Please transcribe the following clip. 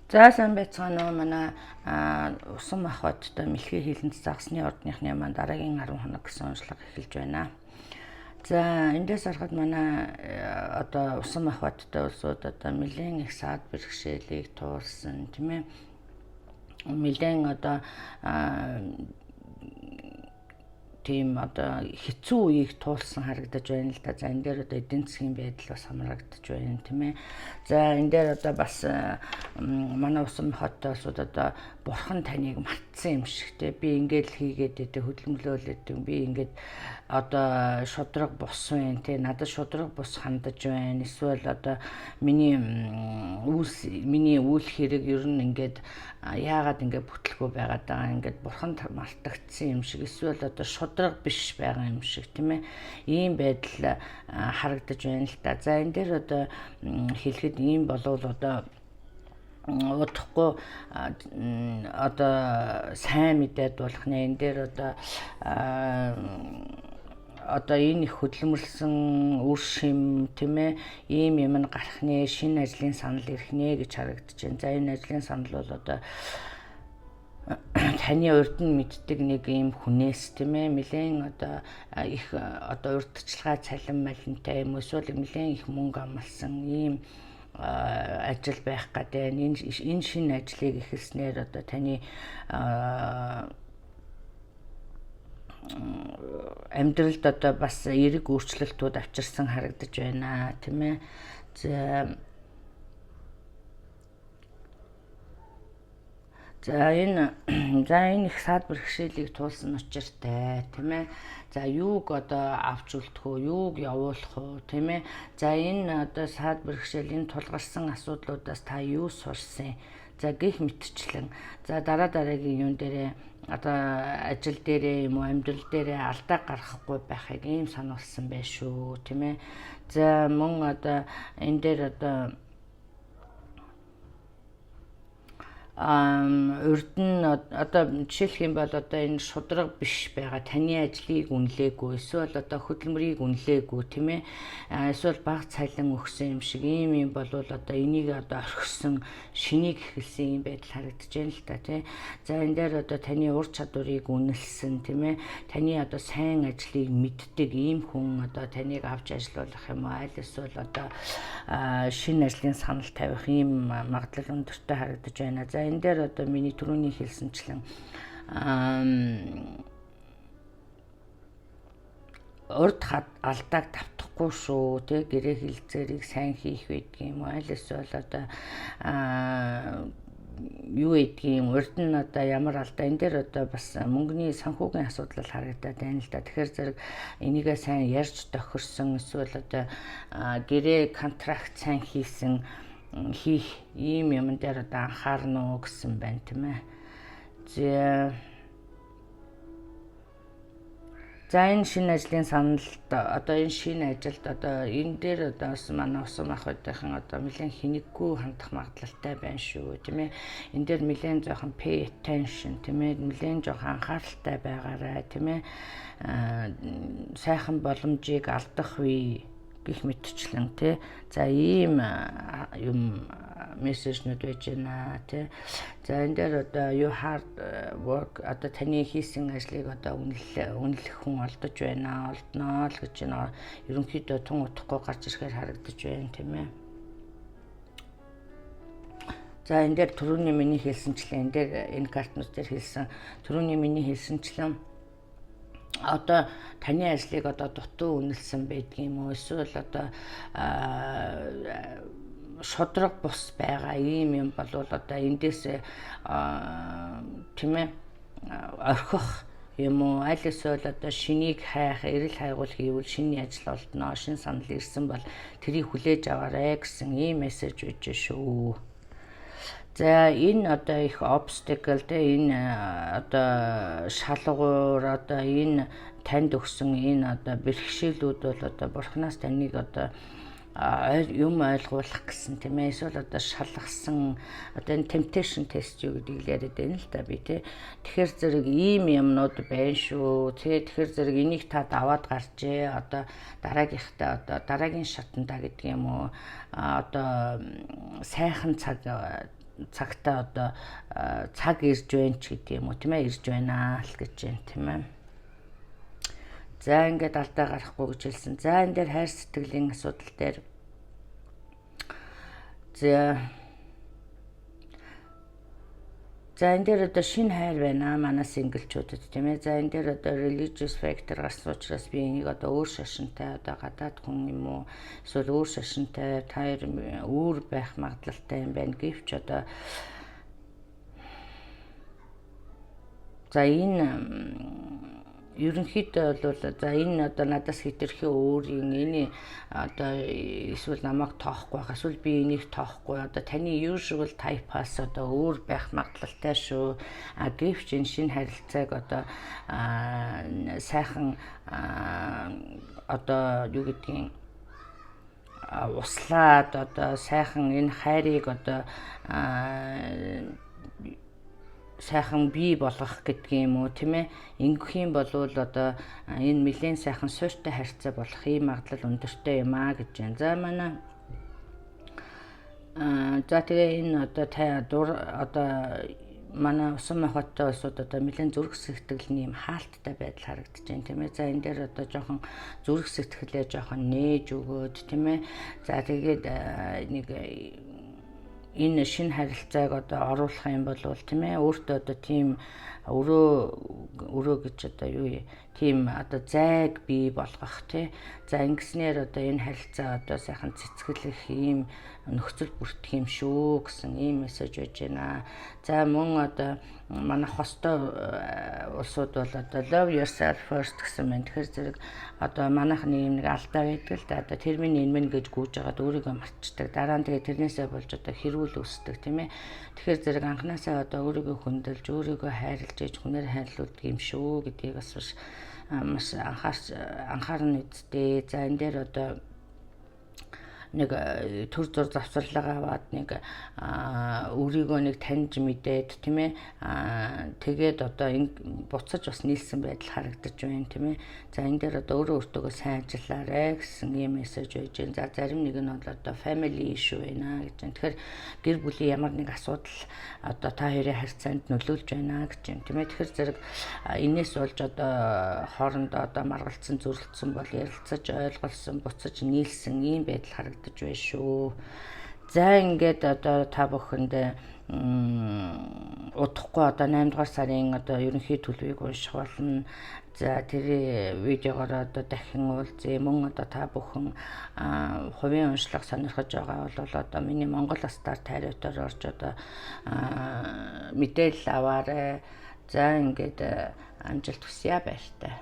За сайн байцгаана уу манай усан ах хоттой мэлхий хилэнц загсны ордныхны маань дараагийн 10 хоног гэсэн уншлага эхэлж байна. За эндээс харахад манай одоо усан ах хоттой улсууд одоо нэлээд их саад бэрхшээлийг туулсан тийм ээ. Нэлээд одоо тийм одоо хэцүү үеийг туулсан харагдаж байна л да. За энэ дээр одоо эдийн засгийн байдал бас хамрагдаж байна тийм ээ. За энэ дээр одоо бас манай усан хоттой улсууд одоо бурхан таныг мартсан юм шиг те. Би ингээд хийгээд идэ хөдөлмөрлөөлөд юм. Би ингээд одоо шудраг бус байна те. Надад шудраг бус хандаж байна. Эсвэл одоо миний үйл хэрэг ер нь ингээд яагаад ингээд бүтлгүй байгаад байгаа ингээд бурхан мартагдсан юм шиг эсвэл одоо шудраг биш байгаа юм шиг тийм ээ. Ийм байдал харагдаж байна л да. За энэ дээр одоо хэлэхэд ийм болов одоо удахгүй одоо сайн мэдээд болох нэ энэ дээр одоо энэ их хөдөлмөрлсөн үр шим тийм ээ ийм юм гарах нэ шинэ ажлын санал ирэх нэ гэж харагдаж байна. За энэ ажлын санал бол одоо таны урд нь мэддэг нэг ийм хүнээс тийм ээ нэлээд одоо их одоо урдчлага цалин малинтай юм эсвэл нэлээд их мөнгө амлсан ийм ажил байх гэдэг. Энэ шинэ ажлыг эхэлснээр одоо таны амьдралд одоо бас эерэг өөрчлөлтүүд авчирсан харагдаж байна тийм ээ. За энэ их саад бэрхшээлийг туулсан учиртай тийм ээ. За юуг одоо авч үлдэх үү, юуг явуулах уу тийм ээ. За энэ одоо саад бэрхшээл энэ тулгарсан асуудлуудаас та юу сурсан? За гэх мэтчлэн за дараагийн юун дээрээ одоо ажил дээрээ юм уу амьдрал дээрээ алдаа гаргахгүй байхыг ийм сануулсан байх шүү тийм ээ. За мөн одоо энэ дээр одоо урд нь одоо жишээлх юм бол одоо энэ шудраг биш байгаа таны ажлыг үнэлээгүй эсвэл одоо хөдөлмөрийг үнэлээгүй тийм ээ. Эсвэл бага цалин өгсөн юм шиг ийм бол одоо энийг одоо орхисон шинийг эхэлсэн юм байдал харагдаж байна л та тий. За энэ дээр одоо таны ур чадварыг үнэлсэн тийм ээ. Таны одоо сайн ажлыг мэддэг ийм хүн одоо таныг авч ажиллуулах юм уу аль эсвэл одоо шинэ ажлын санал тавих ийм магадлал өндөртэй харагдаж байна. За энэ дээр одоо миний түрүүний хэлсэнчлэн урд алдааг давтахгүй шүү тий. Гэрээ хэлцээрийг сайн хийх байдгийн юм аль эсвэл одоо юу гэдгийг урд нь одоо ямар алдаа энэ дээр одоо бас мөнгөний санхүүгийн асуудал харагдаад байна л да. Тэгэхээр зэрэг энийгээ сайн ярьж тохирсон эсвэл одоо гэрээ контракт сайн хийх ийм юм дээр одоо анхаарна уу гэсэн байна тийм ээ. За энэ шинэ ажлын саналд одоо энэ шинэ ажилд одоо энэ дээр одоо манай усан ах хотын одоо нэлээд хинэггүй хандах магадлалтай байна шүү тийм ээ. Энэ дээр нэлээд жоохон pay attention тийм ээ. Нэлээд жоохон анхааралтай байгаарай тийм ээ. Сайхан боломжийг алдах үе гэх мэтчлэн тий. За ийм юм мессежнүүд байж байна тий. За энэ дээр одоо you hard work одоо таны хийсэн ажлыг одоо үнэлэх хүн олдож байна олдноо л гэж байна. Ерөнхийдөө тун утахгүй гарч ирэхээр харагдаж байна тийм ээ. За энэ дээр түрүүний миний хэлсэнчлэн энэ дээр энэ картнууд дээр хэлсэн түрүүний миний хэлсэнчлэн одоо таны ажлыг одоо дутуу үнэлсэн байдгийм үү эсвэл одоо шудраг бус байгаа ийм юм бол одоо эндээс тийм ээ орхих юм уу аль эсвэл одоо шинийг хайх эрэл хайгуул хийвэл шиний ажил олдноо шинэ санал ирсэн бол тэрийг хүлээж аваарэ гэсэн ийм мессеж үйж шүү. За энэ одоо их obstacle те энэ одоо шалгуур одоо энэ танд өгсөн энэ одоо бэрхшээлүүд бол одоо бурхнаас таныг одоо юм ойлгуулах гэсэн тийм ээ. Эсвэл одоо шалгасан одоо энэ temptation test юу гэдгийг яриад байна л да би тий. Тэгэхээр зэрэг ийм юмнууд байна шүү. Тэгэхээр зэрэг энийг та даваад гарчээ. Одоо дараагийнхтаа одоо дараагийн шатанда гэдэг юм уу. Одоо сайхан цаг цагтаа одоо цаг ирж байна ч гэдэг юм уу тийм ээ, ирж байна л гэж байна тийм ээ. За ингээд алдаа гарахгүй гэж хэлсэн. За энэ дээр хайр сэтгэлийн асуудал дээр за энэ дээр одоо шинэ хайр байна манай синглчүүдэд тийм ээ. За энэ дээр одоо religious factor гарсан учраас би энийг одоо өөр шашинтай одоо гадаад хүн юм уу эсвэл өөр шашинтай таяр өөр байх магадлалтай юм байна гэвч одоо за энэ ерөнхийдөө бол за энэ одоо надаас хэтэрхий өөрийн энэ одоо эсвэл намайг тоохгүй байх эсвэл би энийг тоохгүй одоо таны usual type-аас одоо өөр байх магадлалтай шүү. Гэвч энэ шинэ харилцааг одоо сайхан одоо юу гэдгийг услаад одоо сайхан энэ хайрыг одоо сайхан бий болгох гэдгийг юм уу тийм ээ. Ингэх юм бол одоо энэ нэлээд сайхан суйртай харьцаа болох ийм магадлал өндөртэй юм аа гэж байна. За манай за тэгээ энэ одоо манай усан хоттой улсууд одоо нэлээд зүрх сэтгэлийн юм хаалттай байдал харагдаж байна тийм ээ. За энэ дээр одоо жоохон зүрх сэтгэлээ жоохон нээж өгөөд тийм ээ. За тэгээд нэг энэ шинэ харилцааг одоо оруулах юм бол тийм ээ өөртөө одоо тийм өрөө гэж одоо юу тийм одоо зайг бий болгох тий. За ингэснээр одоо энэ харилцаа одоо сайхан цэцгэлэх ийм нөхцөл бүрдэх юм шүү гэсэн ийм мессеж байж байна. За мөн одоо манай хостой улсууд бол одоо love yourself first гэсэн байна. Тэгэхээр зэрэг одоо манайх нэг алдаа байдаг л да. Одоо термин энэ гэж гүйж байгаад өөрийгөө мартчихдаг. Дараа нь тэгээ тэрнээсээ болж одоо хэрүүл үүсдэг тийм ээ. Тэгэхээр зэрэг анханасаа одоо өөрийгөө хөндлөж, өөрийгөө хайрлаж ээж хүнээр хайрлуулдаг юм шүү гэдгийг бас маш анхаарна үсттэй. За энэ дээр одоо нэг төр зур завсарлага аваад нэг өөрийгөө нэг таньж мэдээд тийм ээ тэгээд одоо энэ буцаж бас нийлсэн байдал харагдаж байна тийм ээ. За энэ дээр одоо өөртөө сайн ажиллаарай гэсэн ийм мессеж байж байна. За зарим нэг нь бол одоо family issue байна гэж байна. Тэгэхээр гэр бүлийн ямар нэг асуудал одоо та хоёрын харьцаанд нөлөөлж байна гэж байна тийм ээ. Тэгэхээр зэрэг энэс болж одоо хоорондоо одоо маргалцсан зүрлэлсэн бол ярилцаж ойлголсон буцаж нийлсэн ийм байдал харагдаж байна шүү. За ингээд одоо та бүхэнд удахгүй одоо 8 дугаар сарын одоо ерөнхий төлөвийг унших болно. За тэр видеогоор одоо дахин уулзъя. Мөн одоо та бүхэн хувийн уншлага сонирхож байгаа бол одоо миний Монгол Астар тайрайтаар орж одоо мэдээлэл аваарай. За ингээд амжилт хүсье баяртай.